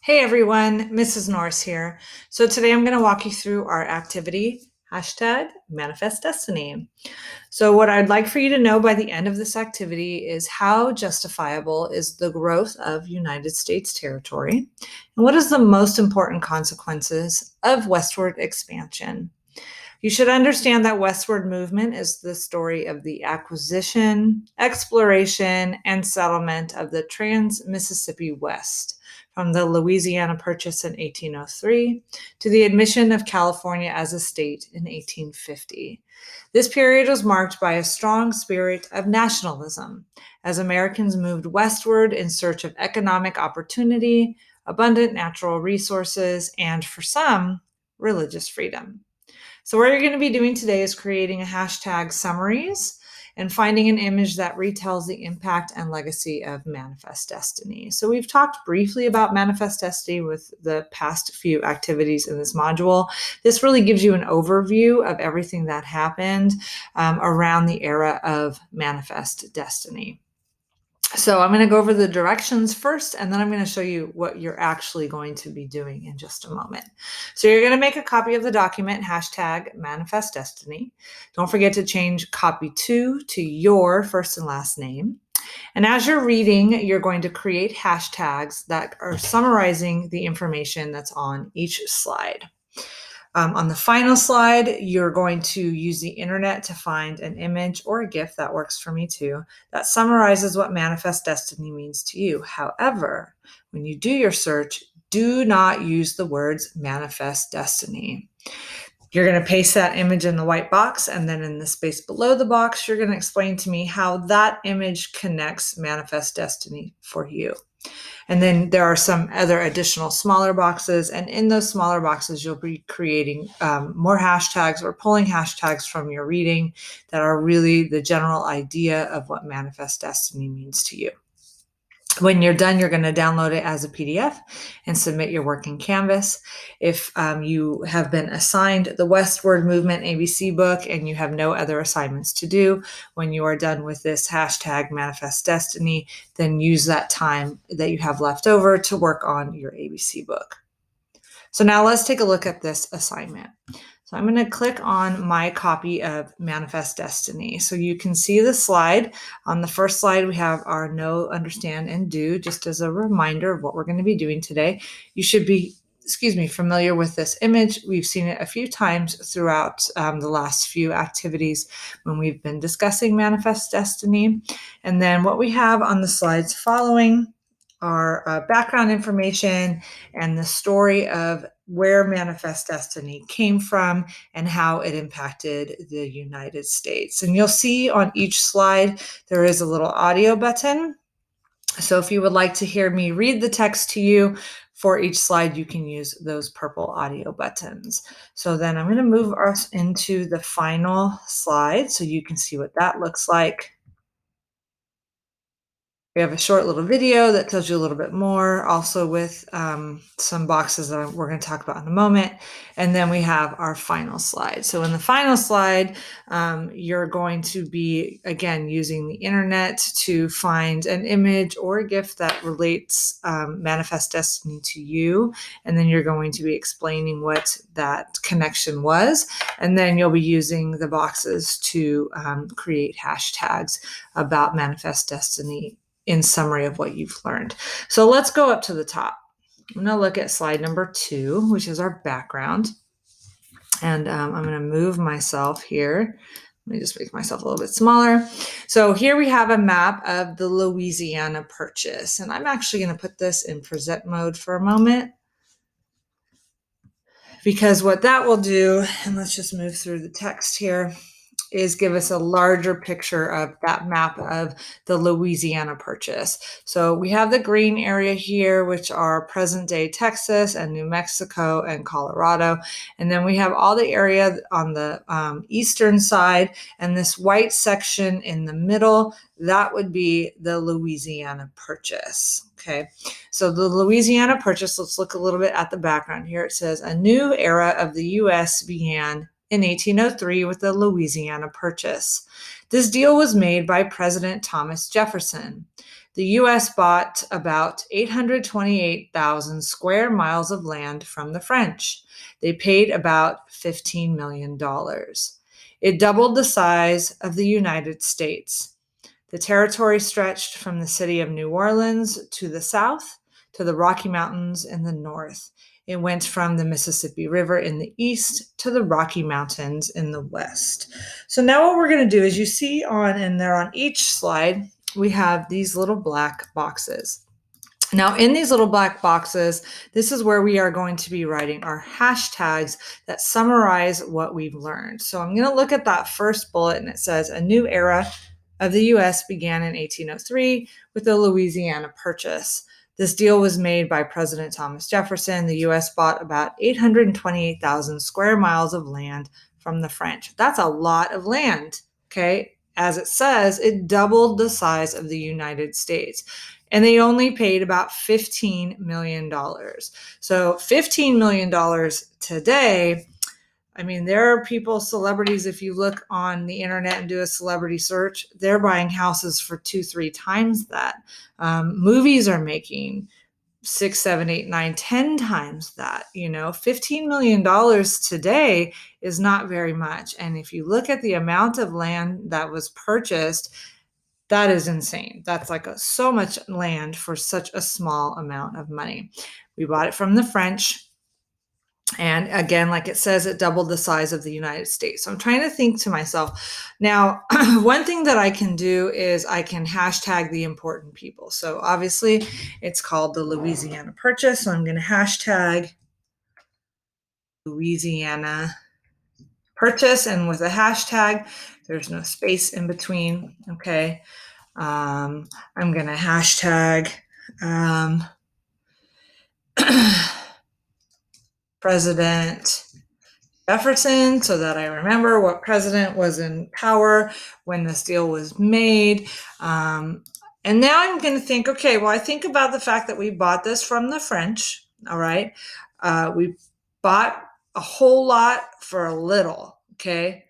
Hey everyone, Mrs. Norris here. So today I'm going to walk you through our activity, #Manifest Destiny. So what I'd like for you to know by the end of this activity is how justifiable is the growth of United States territory, and what is the most important consequences of westward expansion. You should understand that Westward Movement is the story of the acquisition, exploration, and settlement of the Trans-Mississippi West, from the Louisiana Purchase in 1803 to the admission of California as a state in 1850. This period was marked by a strong spirit of nationalism, as Americans moved westward in search of economic opportunity, abundant natural resources, and for some, religious freedom. So what you're going to be doing today is creating a #summaries and finding an image that retells the impact and legacy of Manifest Destiny. So we've talked briefly about Manifest Destiny with the past few activities in this module. This really gives you an overview of everything that happened around the era of Manifest Destiny. So I'm going to go over the directions first, and then I'm going to show you what you're actually going to be doing in just a moment. So you're going to make a copy of the document, #Manifest Destiny. Don't forget to change copy to your first and last name. And as you're reading, you're going to create hashtags that are summarizing the information that's on each slide. On the final slide, you're going to use the internet to find an image or a GIF, that works for me too, that summarizes what Manifest Destiny means to you. However, when you do your search, do not use the words Manifest Destiny. You're going to paste that image in the white box, and then in the space below the box, you're going to explain to me how that image connects Manifest Destiny for you. And then there are some other additional smaller boxes. And in those smaller boxes, you'll be creating more hashtags or pulling hashtags from your reading that are really the general idea of what Manifest Destiny means to you. When you're done, you're going to download it as a PDF and submit your work in Canvas. If you have been assigned the Westward Movement ABC book and you have no other assignments to do, when you are done with this #Manifest Destiny, then use that time that you have left over to work on your ABC book. So now let's take a look at this assignment. So I'm going to click on my copy of Manifest Destiny. So you can see the slide. On the first slide, we have our know, understand, and do, just as a reminder of what we're going to be doing today. You should be, familiar with this image. We've seen it a few times throughout the last few activities when we've been discussing Manifest Destiny. And then what we have on the slides following are background information and the story of where Manifest Destiny came from and how it impacted the United States. And you'll see on each slide, there is a little audio button. So if you would like to hear me read the text to you for each slide, you can use those purple audio buttons. So then I'm going to move us into the final slide so you can see what that looks like. We have a short little video that tells you a little bit more, also with some boxes that we're going to talk about in a moment. And then we have our final slide. So in the final slide, you're going to be, again, using the internet to find an image or a GIF that relates Manifest Destiny to you. And then you're going to be explaining what that connection was. And then you'll be using the boxes to create hashtags about Manifest Destiny in summary of what you've learned. So let's go up to the top. I'm going to look at slide number 2, which is our background. And I'm going to move myself here. Let me just make myself a little bit smaller. So here we have a map of the Louisiana Purchase. And I'm actually going to put this in present mode for a moment, because what that will do, and let's just move through the text here, is give us a larger picture of that map of the Louisiana Purchase. So we have the green area here, which are present day Texas and New Mexico and Colorado. And then we have all the area on the eastern side, and this white section in the middle, that would be the Louisiana Purchase. Okay, so the Louisiana Purchase, let's look a little bit at the background here. It says a new era of the U.S. began in 1803 with the Louisiana Purchase. This deal was made by President Thomas Jefferson. the U.S. bought about 828,000 square miles of land from the French. They paid about $15 million. It doubled the size of the United States. The territory stretched from the city of New Orleans to the south to the Rocky Mountains in the north. It went from the Mississippi River in the east to the Rocky Mountains in the west. So now what we're going to do is you see on each slide, we have these little black boxes. Now, in these little black boxes, this is where we are going to be writing our hashtags that summarize what we've learned. So I'm going to look at that first bullet, and it says, a new era of the U.S. began in 1803 with the Louisiana Purchase. This deal was made by President Thomas Jefferson. The U.S. bought about 828,000 square miles of land from the French. That's a lot of land, okay? As it says, it doubled the size of the United States. And they only paid about $15 million. So $15 million today, I mean, there are people, celebrities, if you look on the internet and do a celebrity search, they're buying houses for 2-3 times that. Movies are making 6, 7, 8, 9, 10 times that. $15 million today is not very much. And if you look at the amount of land that was purchased, that is insane. That's like so much land for such a small amount of money. We bought it from the French. And again, like it says, it doubled the size of the United States. So I'm trying to think to myself, now, one thing that I can do is I can hashtag the important people. So obviously it's called the Louisiana Purchase. So I'm going to hashtag Louisiana Purchase. And with a hashtag, there's no space in between. Okay. I'm going to hashtag President Jefferson so that I remember what president was in power when this deal was made. And now I'm going to think, okay, well, I think about the fact that we bought this from the French. All right. We bought a whole lot for a little. Okay.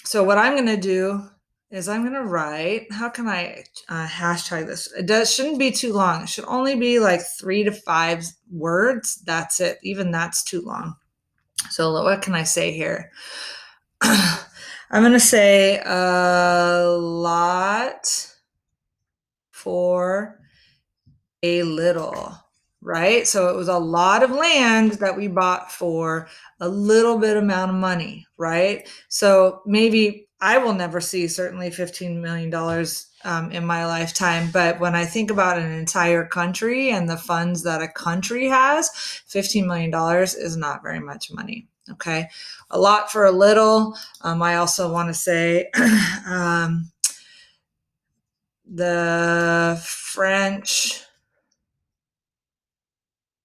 So what I'm going to do is I'm going to write, how can I hashtag this? It shouldn't be too long. It should only be like 3 to 5 words. That's it. Even that's too long. So what can I say here? I'm going to say a lot for a little, right? So it was a lot of land that we bought for a little bit amount of money, right? So maybe I will never see certainly $15 million in my lifetime. But when I think about an entire country and the funds that a country has, $15 million is not very much money. Okay. A lot for a little. I also want to say the French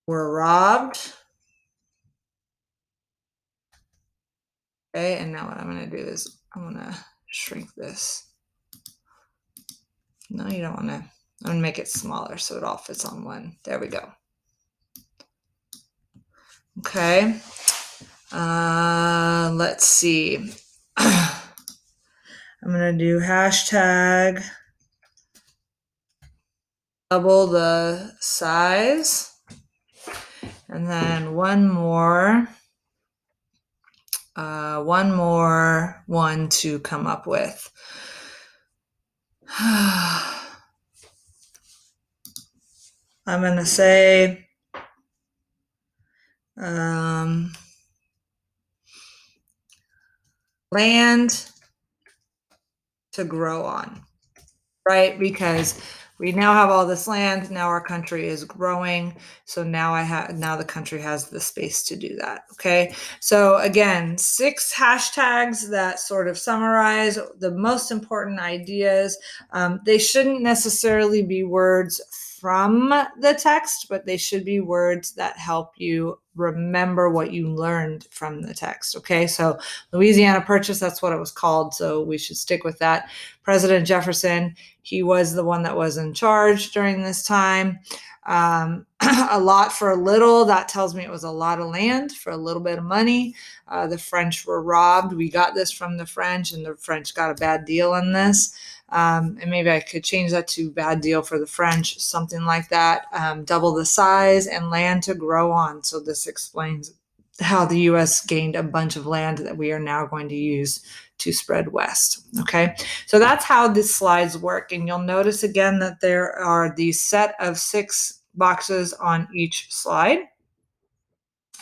were robbed. Okay. And now what I'm going to do is I'm going to shrink this. No, you don't want to. I'm going to make it smaller so it all fits on one. There we go. Okay. Let's see. I'm going to do hashtag double the size. And then one more one to come up with. I'm going to say land to grow on, right? Because we now have all this land. Now our country is growing. So now the country has the space to do that. Okay. So again, 6 hashtags that sort of summarize the most important ideas. They shouldn't necessarily be words from the text, but they should be words that help you remember what you learned from the text. Okay. So Louisiana Purchase, that's what it was called. So we should stick with that. President Jefferson, he was the one that was in charge during this time. A lot for a little, that tells me it was a lot of land for a little bit of money. The French were robbed. We got this from the French, and the French got a bad deal in this. And maybe I could change that to bad deal for the French, something like that. Double the size and land to grow on. So this explains how the U.S. gained a bunch of land that we are now going to use to spread west. Okay, so that's how the slides work. And you'll notice again that there are these set of 6 boxes on each slide.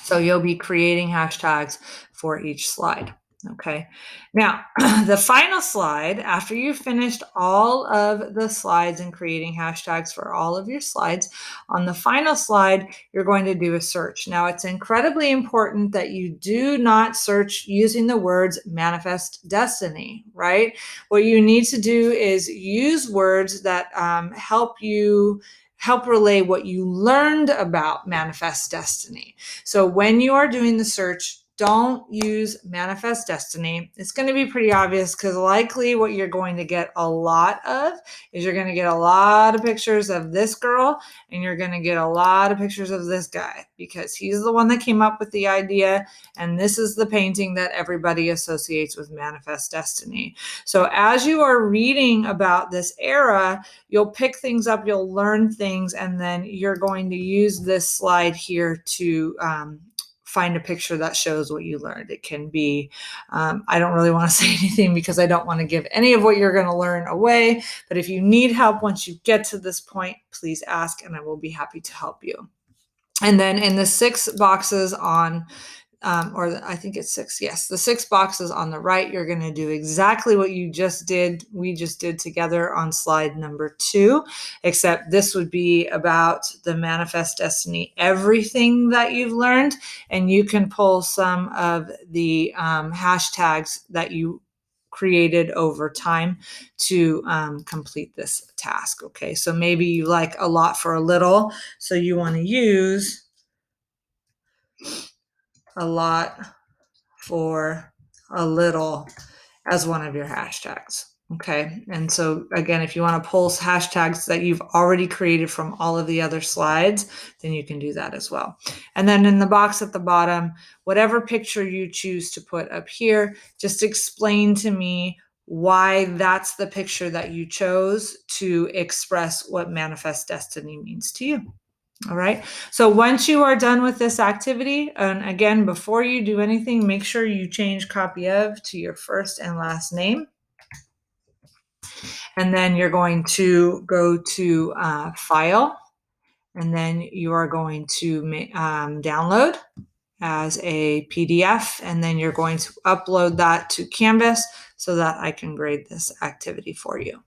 So you'll be creating hashtags for each slide. Okay, now the final slide, after you've finished all of the slides and creating hashtags for all of your slides, on the final slide, you're going to do a search. Now, it's incredibly important that you do not search using the words manifest destiny, right? What you need to do is use words that help relay what you learned about manifest destiny. So when you are doing the search, don't use manifest destiny. It's going to be pretty obvious because likely what you're going to get a lot of is you're going to get a lot of pictures of this girl and you're going to get a lot of pictures of this guy because he's the one that came up with the idea, and this is the painting that everybody associates with manifest destiny. So as you are reading about this era, you'll pick things up, you'll learn things, and then you're going to use this slide here to find a picture that shows what you learned. It can be, I don't really want to say anything because I don't want to give any of what you're going to learn away, but if you need help once you get to this point, please ask and I will be happy to help you. And then in the 6 boxes on I think it's 6. Yes, the 6 boxes on the right, you're going to do exactly what we just did together on slide number 2, except this would be about the manifest destiny, everything that you've learned, and you can pull some of the hashtags that you created over time to complete this task. Okay, so maybe you like a lot for a little, so you want to use a lot for a little as one of your hashtags. Okay, and so again, if you want to pull hashtags that you've already created from all of the other slides, then you can do that as well. And then in the box at the bottom, whatever picture you choose to put up here, just explain to me why that's the picture that you chose to express what manifest destiny means to you. All right. So once you are done with this activity, and again, before you do anything, make sure you change copy of to your first and last name. And then you're going to go to File, and then you are going to download as a PDF, and then you're going to upload that to Canvas so that I can grade this activity for you.